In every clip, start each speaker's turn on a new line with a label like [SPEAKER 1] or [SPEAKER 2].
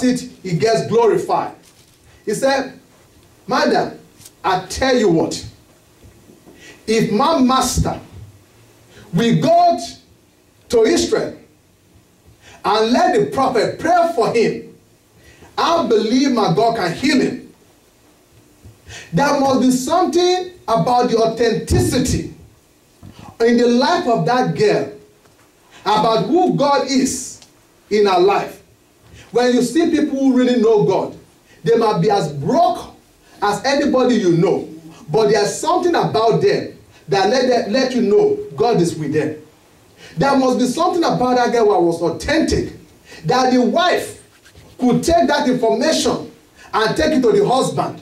[SPEAKER 1] does it, he gets glorified. He said, Madam, I tell you what, if my master will go to Israel and let the prophet pray for him, I believe my God can heal him. There must be something about the authenticity in the life of that girl, about who God is in her life. When you see people who really know God, they might be as broke as anybody you know, but there's something about them that let you know God is with them. There must be something about that girl that was authentic, that the wife could take that information and take it to the husband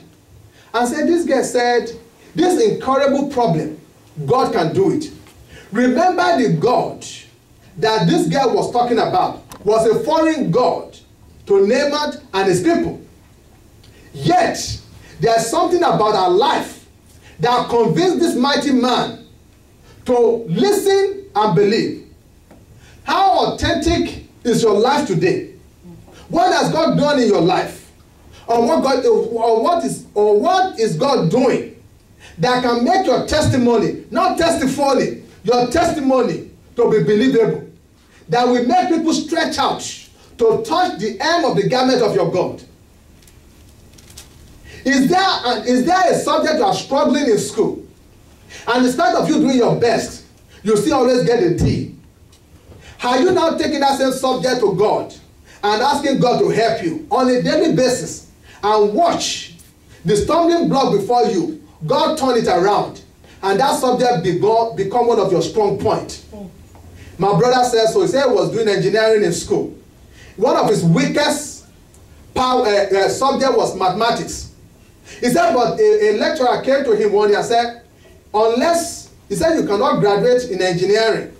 [SPEAKER 1] and say, this girl said, this incurable problem, God can do it. Remember, the God that this girl was talking about was a foreign God to Naaman and his people. Yet, there's something about her life that convinced this mighty man to listen and believe. How authentic is your life today? What has God done in your life? Or what is God doing that can make your testimony, not testimony, your testimony to be believable? That will make people stretch out to touch the hem of the garment of your God. Is there a subject you are struggling in school, and in spite of you doing your best, you still always get a D? Are you now taking that same subject to God and asking God to help you on a daily basis, and watch the stumbling block before you, God turn it around, and that subject become one of your strong points? My brother says so. He said he was doing engineering in school. One of his weakest subject was mathematics. He said, but a lecturer came to him one day and said, he said, you cannot graduate in engineering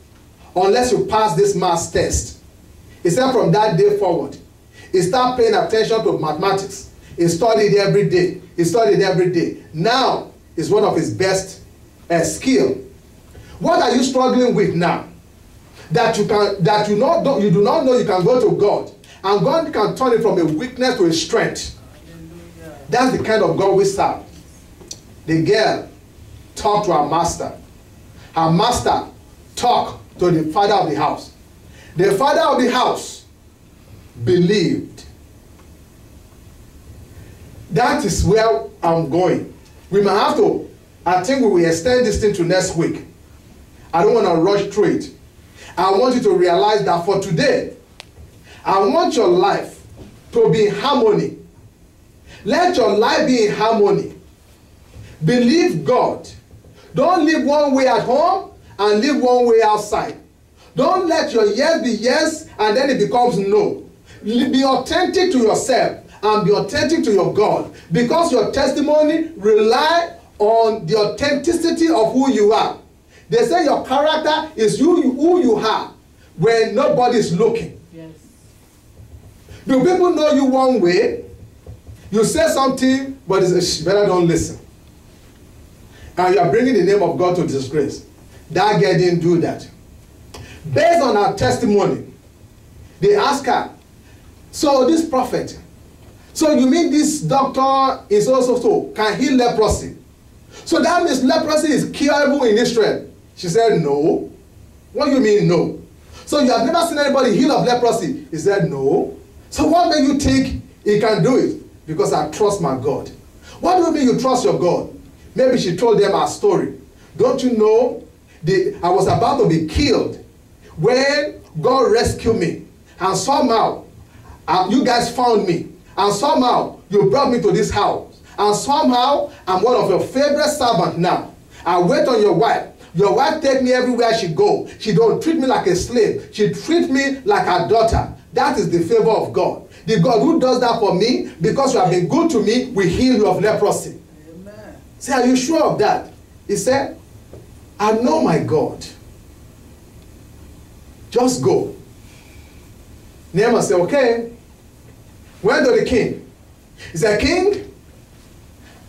[SPEAKER 1] unless you pass this maths test. He said from that day forward, he started paying attention to mathematics. He studied every day. He studied every day. Now, it's one of his best skill. What are you struggling with now? That you do not know you can go to God, and God can turn it from a weakness to a strength. That's the kind of God we serve. The girl talked to her master. Her master talked to the father of the house. The father of the house believed. That is where I'm going. We might have to, I think we will extend this thing to next week. I don't want to rush through it. I want you to realize that for today, I want your life to be in harmony. Let your life be in harmony. Believe God. Don't live one way at home and live one way outside. Don't let your yes be yes and then it becomes no. Be authentic to yourself and be authentic to your God, because your testimony rely on the authenticity of who you are. They say your character is who you are when nobody is looking. Yes. Do people know you one way? You say something, but it's better don't listen. And you are bringing the name of God to disgrace. That girl didn't do that. Based on her testimony, they ask her, so this prophet, so you mean this doctor is also can heal leprosy? So that means leprosy is curable in Israel. She said, no. What do you mean, no? So you have never seen anybody heal of leprosy? He said, no. So what made you think he can do it? Because I trust my God. What do you mean you trust your God? Maybe she told them her story. Don't you know, I was about to be killed when God rescued me. And somehow, you guys found me. And somehow, you brought me to this house. And somehow, I'm one of your favorite servants now. I wait on your wife. Your wife take me everywhere she go. She don't treat me like a slave. She treat me like her daughter. That is the favor of God. The God who does that for me, because you have been good to me, will heal you of leprosy. Amen. Say, are you sure of that? He said, I know my God. Just go. Naaman said, okay. Went to the king. He said, King,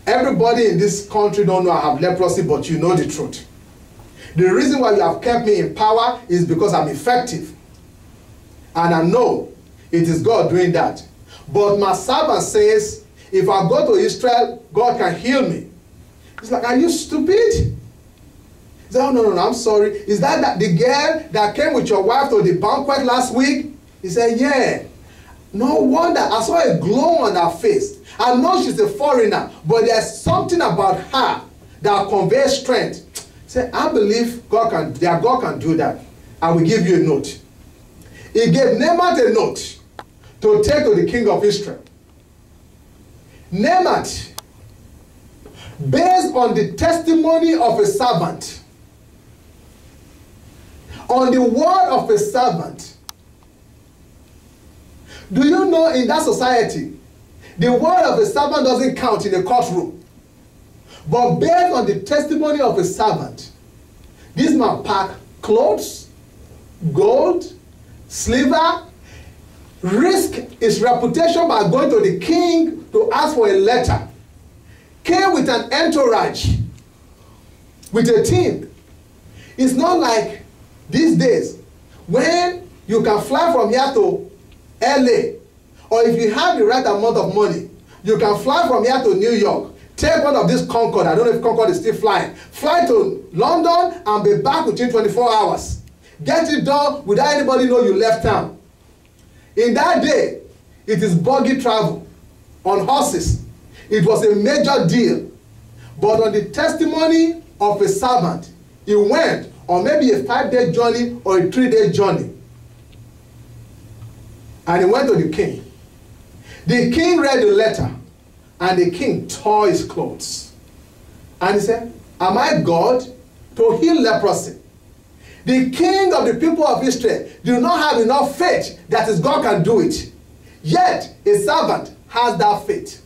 [SPEAKER 1] everybody in this country don't know I have leprosy, but you know the truth. The reason why you have kept me in power is because I'm effective. And I know it is God doing that. But my servant says, if I go to Israel, God can heal me. He's like, are you stupid? He said, oh, no, I'm sorry. Is that the girl that came with your wife to the banquet last week? He said, yeah. No wonder. I saw a glow on her face. I know she's a foreigner, but there's something about her that conveys strength. He said, I believe God can do that. I will give you a note. He gave Naaman a note to take to the king of Israel. Naaman, based on the testimony of a servant, on the word of a servant. Do you know in that society, the word of a servant doesn't count in a courtroom. But based on the testimony of a servant, this man packed clothes, gold, silver, risked his reputation by going to the king to ask for a letter, came with an entourage, with a team. It's not like these days when you can fly from here to LA, or if you have the right amount of money, you can fly from here to New York, take one of these Concorde, I don't know if Concorde is still flying, fly to London and be back within 24 hours. Get it done without anybody know you left town. In that day, it is buggy travel on horses. It was a major deal. But on the testimony of a servant, he went on maybe a 5-day journey or a 3-day journey. And he went to the king. The king read the letter, and the king tore his clothes. And he said, am I God to heal leprosy? The king of the people of Israel do not have enough faith that his God can do it. Yet, a servant has that faith.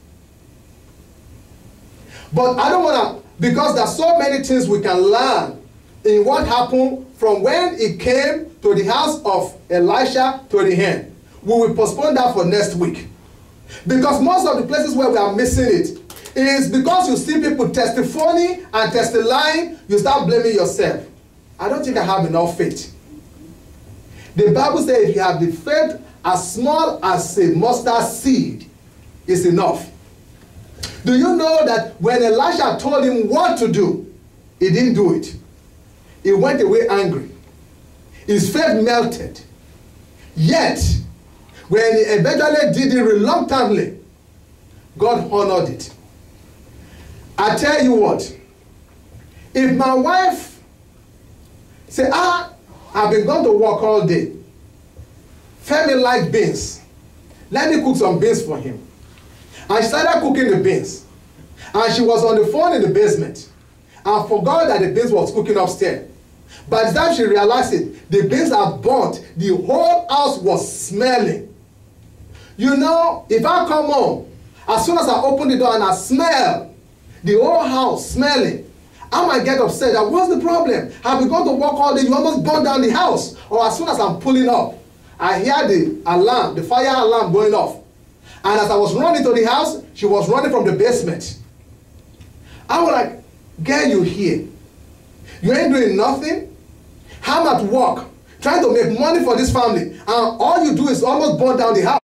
[SPEAKER 1] But I don't want to, because there's so many things we can learn in what happened from when he came to the house of Elisha to the end. We will postpone that for next week. Because most of the places where we are missing it is because you see people testifying and testifying, you start blaming yourself. I don't think I have enough faith. The Bible says if you have the faith as small as a mustard seed, is enough. Do you know that when Elisha told him what to do, he didn't do it. He went away angry. His faith melted. Yet, when he eventually did it reluctantly, God honored it. I tell you what, if my wife say, I've been going to work all day, Femi likes beans, let me cook some beans for him. And she started cooking the beans. And she was on the phone in the basement and forgot that the beans was cooking upstairs. By the time she realized it, the beans are burnt. The whole house was smelling. You know, if I come home, as soon as I open the door and I smell the whole house smelling, I might get upset. That, what's the problem? Have you gone to work all day? You almost burned down the house. Or as soon as I'm pulling up, I hear the alarm, the fire alarm going off. And as I was running to the house, she was running from the basement. I was like, girl, you here. You ain't doing nothing. I'm at work, trying to make money for this family. And all you do is almost burn down the house.